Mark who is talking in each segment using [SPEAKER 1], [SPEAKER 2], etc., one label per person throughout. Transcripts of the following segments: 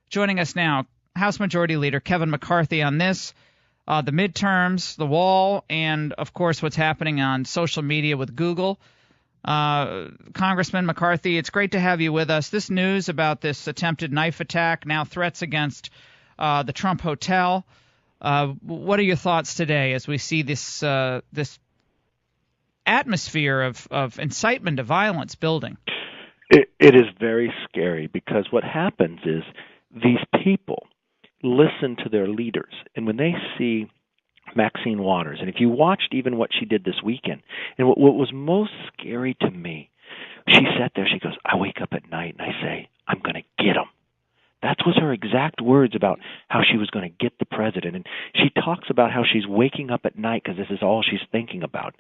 [SPEAKER 1] Joining us now, House Majority Leader Kevin McCarthy on this, the midterms, the wall, and, of course, what's happening on social media with Google. Congressman McCarthy, it's great to have you with us. This news about this attempted knife attack, now threats against the Trump Hotel. What are your thoughts today as we see this atmosphere of incitement to violence building?
[SPEAKER 2] It is very scary because what happens is these people listen to their leaders, and when they see Maxine Waters, and if you watched even what she did this weekend, and what was most scary to me, she sat there, she goes, I wake up at night and I say, I'm going to get him. That was her exact words about how she was going to get the president. And she talks about how she's waking up at night because this is all she's thinking about.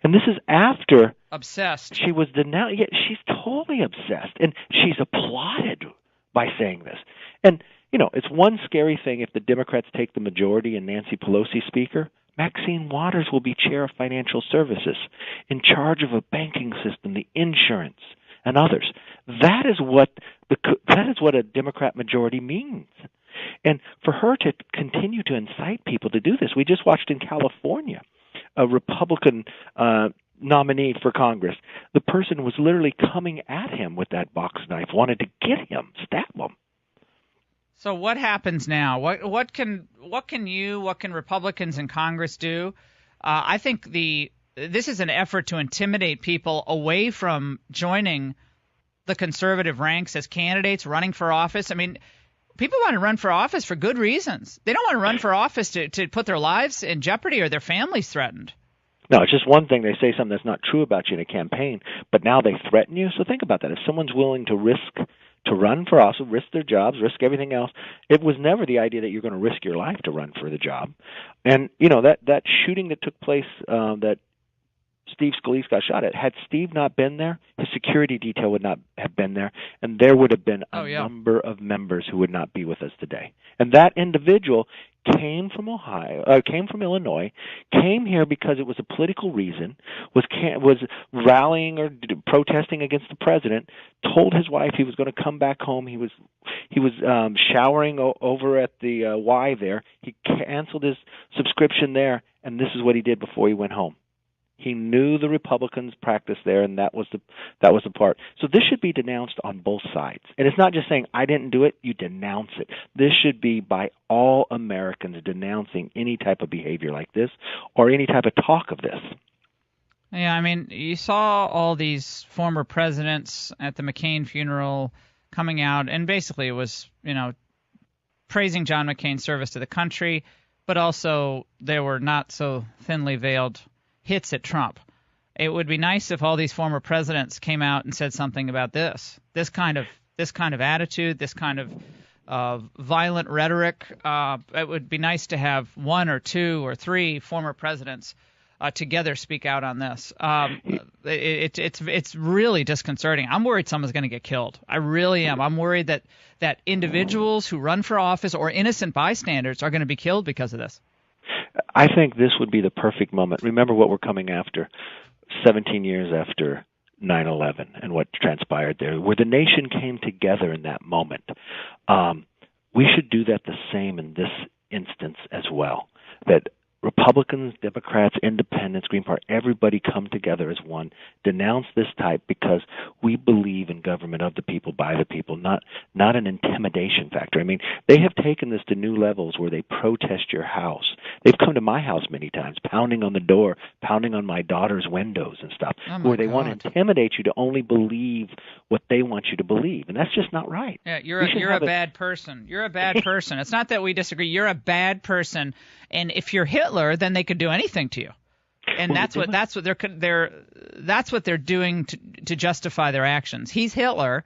[SPEAKER 2] And this is after
[SPEAKER 1] obsessed.
[SPEAKER 2] She was denounced. Yeah, she's totally obsessed. And she's applauded by saying this. And, you know, it's one scary thing if the Democrats take the majority and Nancy Pelosi speaker. Maxine Waters will be chair of financial services, in charge of a banking system, the insurance, and others. That is what a Democrat majority means. And for her to continue to incite people to do this, we just watched in California a Republican nominee for Congress. The person was literally coming at him with that box knife, wanted to get him, stab him.
[SPEAKER 1] So what happens now? What can Republicans in Congress do? I think this is an effort to intimidate people away from joining the conservative ranks as candidates running for office. I mean, people want to run for office for good reasons. They don't want to run for office to put their lives in jeopardy or their families threatened.
[SPEAKER 2] No, it's just one thing. They say something that's not true about you in a campaign, but now they threaten you. So think about that. If someone's willing to risk to run for office, risk their jobs, risk everything else, it was never the idea that you're going to risk your life to run for the job. And, you know, that shooting that took place that Steve Scalise got shot at, had Steve not been there, his security detail would not have been there, and there would have been a number of members who would not be with us today. And that individual came from Illinois, came here because it was a political reason, was rallying or protesting against the president, told his wife he was going to come back home. He was showering over at the Y there. He canceled his subscription there, and this is what he did before he went home. He knew the Republicans practiced there, and that was the part. So this should be denounced on both sides. And it's not just saying, I didn't do it, you denounce it. This should be by all Americans denouncing any type of behavior like this or any type of talk of this.
[SPEAKER 1] Yeah, I mean, you saw all these former presidents at the McCain funeral coming out, and basically it was, you know, praising John McCain's service to the country, but also there were not so thinly veiled hits at Trump. It would be nice if all these former presidents came out and said something about this kind of attitude, this kind of violent rhetoric. It would be nice to have one or two or three former presidents together speak out on this. It's really disconcerting. I'm worried someone's going to get killed. I really am. I'm worried that individuals who run for office or innocent bystanders are going to be killed because of this.
[SPEAKER 2] I think this would be the perfect moment. Remember what we're coming after, 17 years after 9/11 and what transpired there, where the nation came together in that moment. We should do that the same in this instance as well, that Republicans, Democrats, Independents, Green Party, everybody come together as one, denounce this type because we believe in government of the people, by the people, not an intimidation factor. I mean, they have taken this to new levels where they protest your house. They've come to my house many times, pounding on the door, pounding on my daughter's windows and stuff, where they want to intimidate you to only believe what they want you to believe, and that's just not right.
[SPEAKER 1] Yeah, you're a bad person. You're a bad person. It's not that we disagree. You're a bad person. And if you're Hitler, then they could do anything to you, and that's what they're doing to justify their actions. He's Hitler.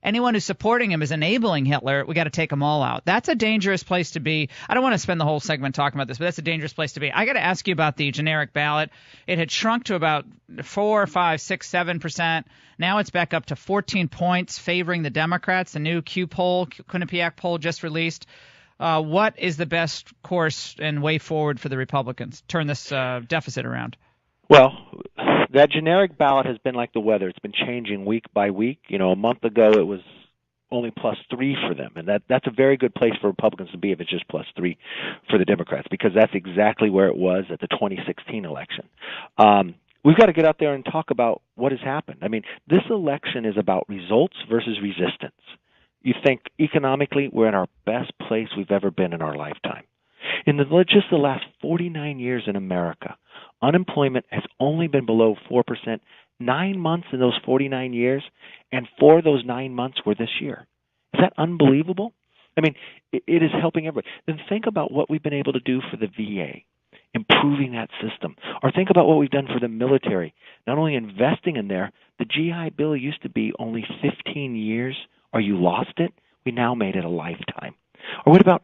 [SPEAKER 1] Anyone who's supporting him is enabling Hitler. We got to take them all out. That's a dangerous place to be. I don't want to spend the whole segment talking about this, but that's a dangerous place to be. I got to ask you about the generic ballot. It had shrunk to about 4, 5, 6, 7%. Now it's back up to 14 points favoring the Democrats. The new Q poll, Quinnipiac poll, just released. What is the best course and way forward for the Republicans? Turn this deficit around.
[SPEAKER 2] Well, that generic ballot has been like the weather. It's been changing week by week. You know, a month ago it was only +3 for them, and that's a very good place for Republicans to be if it's just +3 for the Democrats, because that's exactly where it was at the 2016 election. We've got to get out there and talk about what has happened. I mean, this election is about results versus resistance. You think economically we're in our best place we've ever been in our lifetime. In just the last 49 years in America, unemployment has only been below 4%, 9 months in those 49 years, and 4 of those 9 months were this year. Is that unbelievable? I mean, it is helping everybody. Then think about what we've been able to do for the VA, improving that system. Or think about what we've done for the military, not only investing in there. The GI Bill used to be only 15 years, or you lost it. We now made it a lifetime. Or what about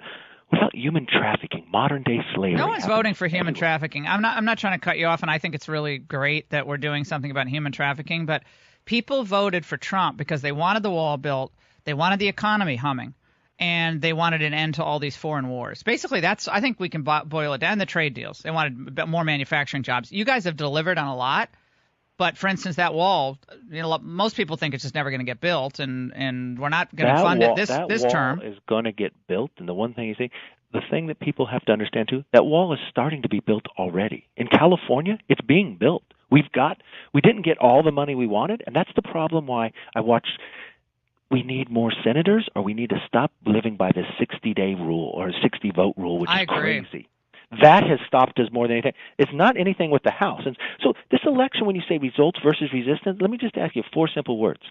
[SPEAKER 2] human trafficking, modern-day slavery?
[SPEAKER 1] No one's voting for human trafficking. I'm not trying to cut you off, and I think it's really great that we're doing something about human trafficking, but people voted for Trump because they wanted the wall built, they wanted the economy humming, and they wanted an end to all these foreign wars. Basically, I think we can boil it down. The trade deals. They wanted more manufacturing jobs. You guys have delivered on a lot, but for instance, that wall, most people think it's just never going to get built, and we're not going to fund it this term.
[SPEAKER 2] That wall is going to get built, and the one thing you see, the thing that people have to understand too, that wall is starting to be built already. In California, it's being built. We didn't get all the money we wanted, and that's the problem why we need more senators, or we need to stop living by the 60-day rule or 60-vote rule, which is crazy. That has stopped us more than anything. It's not anything with the House. And so this election, when you say results versus resistance, let me just ask you 4 simple words.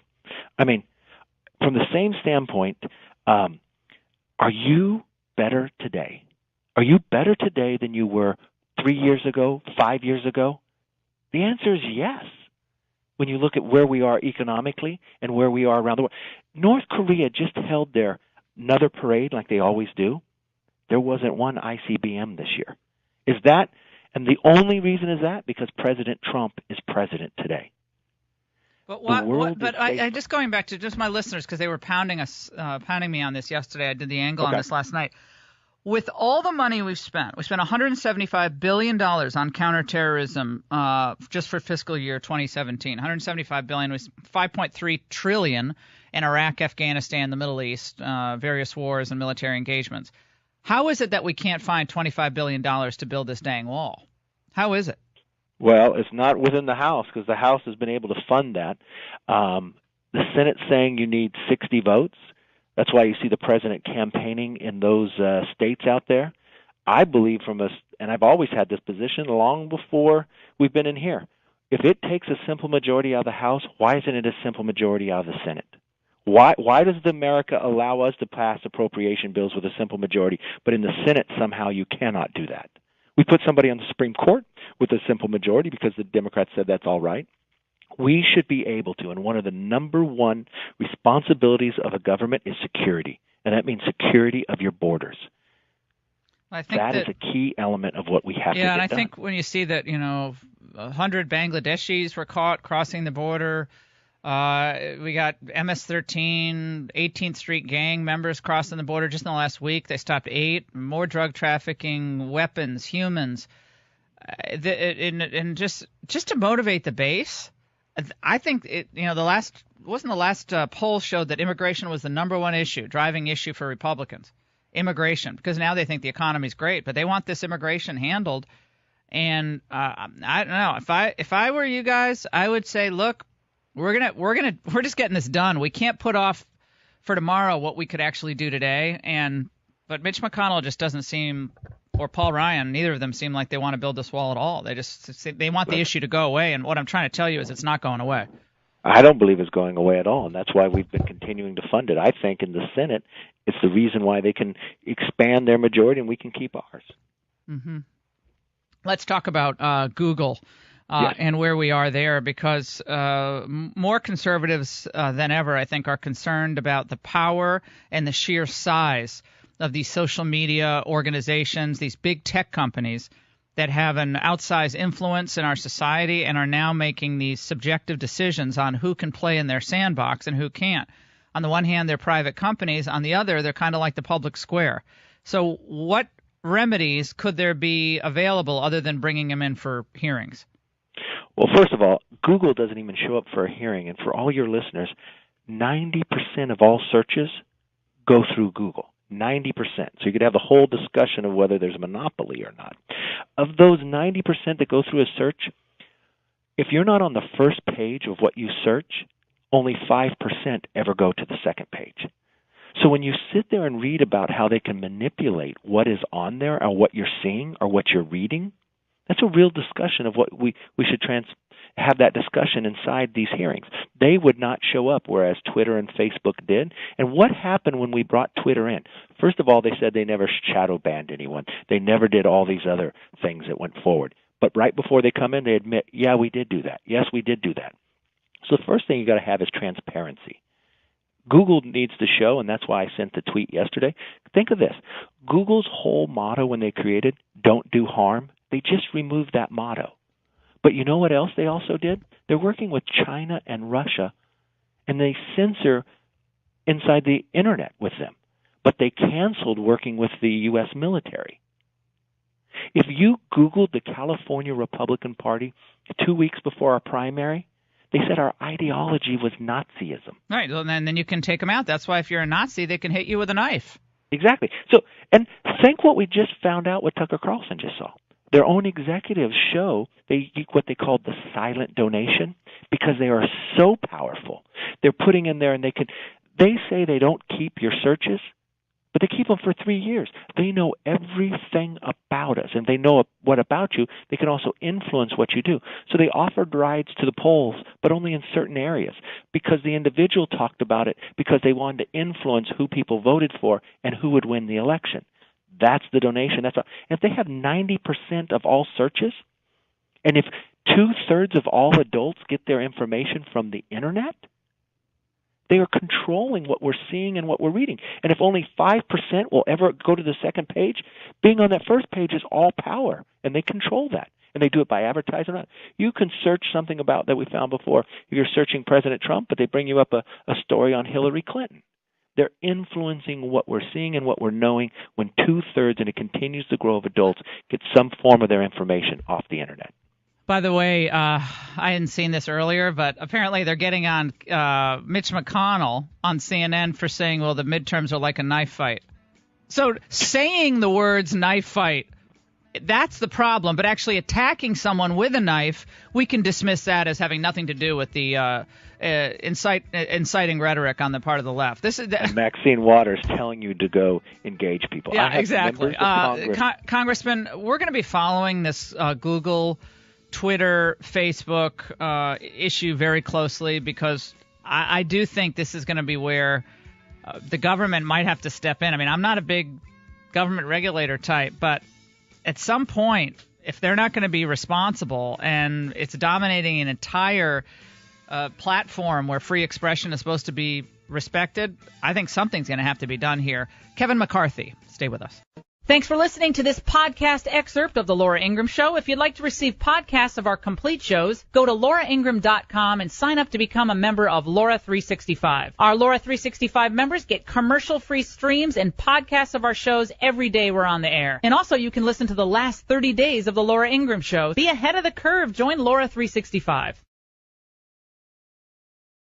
[SPEAKER 2] I mean, from the same standpoint, are you better today? Are you better today than you were 3 years ago, 5 years ago? The answer is yes. When you look at where we are economically and where we are around the world. North Korea just held another parade like they always do. There wasn't one ICBM this year. Is that, and the only reason is that because President Trump is president today.
[SPEAKER 1] But I just going back to just my listeners, because they were pounding me on this yesterday. I did the angle on this last night. With all the money we spent $175 billion on counterterrorism just for fiscal year 2017. $175 billion was $5.3 trillion in Iraq, Afghanistan, the Middle East, various wars and military engagements. How is it that we can't find $25 billion to build this dang wall? How is it?
[SPEAKER 2] Well, it's not within the House, because the House has been able to fund that. The Senate's saying you need 60 votes. That's why you see the president campaigning in those states out there. I believe and I've always had this position long before we've been in here. If it takes a simple majority out of the House, why isn't it a simple majority out of the Senate? Why does America allow us to pass appropriation bills with a simple majority, but in the Senate somehow you cannot do that? We put somebody on the Supreme Court with a simple majority because the Democrats said that's all right. We should be able to, and one of the number one responsibilities of a government is security, and that means security of your borders.
[SPEAKER 1] I think
[SPEAKER 2] that is a key element of what we have to get
[SPEAKER 1] and I
[SPEAKER 2] done.
[SPEAKER 1] think when you see that, 100 Bangladeshis were caught crossing the border. We got MS-13, 18th Street gang members crossing the border just in the last week. They stopped 8. More drug trafficking, weapons, humans, and just to motivate the base. I think the last poll showed that immigration was the number one driving issue for Republicans. Immigration, because now they think the economy's great, but they want this immigration handled. And I don't know, if I were you guys, I would say, look. We're just getting this done. We can't put off for tomorrow what we could actually do today. But Mitch McConnell just doesn't seem, or Paul Ryan, neither of them seem like they want to build this wall at all. They want the issue to go away. And what I'm trying to tell you is it's not going away.
[SPEAKER 2] I don't believe it's going away at all, and that's why we've been continuing to fund it. I think in the Senate, it's the reason why they can expand their majority and we can keep ours.
[SPEAKER 1] Mm-hmm. Let's talk about Google. And where we are there, because more conservatives than ever, I think, are concerned about the power and the sheer size of these social media organizations, these big tech companies that have an outsized influence in our society and are now making these subjective decisions on who can play in their sandbox and who can't. On the one hand, they're private companies. On the other, they're kind of like the public square. So what remedies could there be available other than bringing them in for hearings?
[SPEAKER 2] Well, first of all, Google doesn't even show up for a hearing. And for all your listeners, 90% of all searches go through Google. 90%. So you could have the whole discussion of whether there's a monopoly or not. Of those 90% that go through a search, if you're not on the first page of what you search, only 5% ever go to the second page. So when you sit there and read about how they can manipulate what is on there or what you're seeing or what you're reading, that's a real discussion of what we should have that discussion inside these hearings. They would not show up, whereas Twitter and Facebook did. And what happened when we brought Twitter in? First of all, they said they never shadow banned anyone. They never did all these other things that went forward. But right before they come in, they admit, yeah, we did do that. Yes, we did do that. So the first thing you got to have is transparency. Google needs to show, and that's why I sent the tweet yesterday. Think of this. Google's whole motto when they created, don't do harm, they just removed that motto. But you know what else they also did? They're working with China and Russia, and they censor inside the Internet with them. But they canceled working with the U.S. military. If you Googled the California Republican Party 2 weeks before our primary, they said our ideology was Nazism.
[SPEAKER 1] Right, well, and then you can take them out. That's why if you're a Nazi, they can hit you with a knife.
[SPEAKER 2] Exactly. So, and think what we just found out, what Tucker Carlson just saw. Their own executives show what they call the silent donation because they are so powerful. They're putting in there, and they say they don't keep your searches, but they keep them for 3 years. They know everything about us, and they know what about you. They can also influence what you do. So they offered rides to the polls, but only in certain areas because the individual talked about it because they wanted to influence who people voted for and who would win the election. That's the donation. That's all. If they have 90% of all searches, and if 2/3 of all adults get their information from the Internet, they are controlling what we're seeing and what we're reading. And if only 5% will ever go to the second page, being on that first page is all power, and they control that. And they do it by advertising. You can search something about that we found before. If you're searching President Trump, but they bring you up a story on Hillary Clinton. They're influencing what we're seeing and what we're knowing when 2/3, and it continues to grow, of adults get some form of their information off the Internet.
[SPEAKER 1] By the way, I hadn't seen this earlier, but apparently they're getting on Mitch McConnell on CNN for saying, well, the midterms are like a knife fight. So saying the words knife fight, that's the problem. But actually attacking someone with a knife, we can dismiss that as having nothing to do with the inciting rhetoric on the part of the left. This is
[SPEAKER 2] Maxine Waters telling you to go engage people.
[SPEAKER 1] Yeah, exactly. Congressman, we're going to be following this Google, Twitter, Facebook issue very closely because I do think this is going to be where the government might have to step in. I mean, I'm not a big government regulator type, but at some point, if they're not going to be responsible and it's dominating an entire platform where free expression is supposed to be respected, I think something's going to have to be done here. Kevin McCarthy, stay with us. Thanks for listening to this podcast excerpt of The Laura Ingraham Show. If you'd like to receive podcasts of our complete shows, go to lauraingraham.com and sign up to become a member of Laura 365. Our Laura 365 members get commercial-free streams and podcasts of our shows every day we're on the air. And also, you can listen to the last 30 days of The Laura Ingraham Show. Be ahead of the curve. Join Laura 365.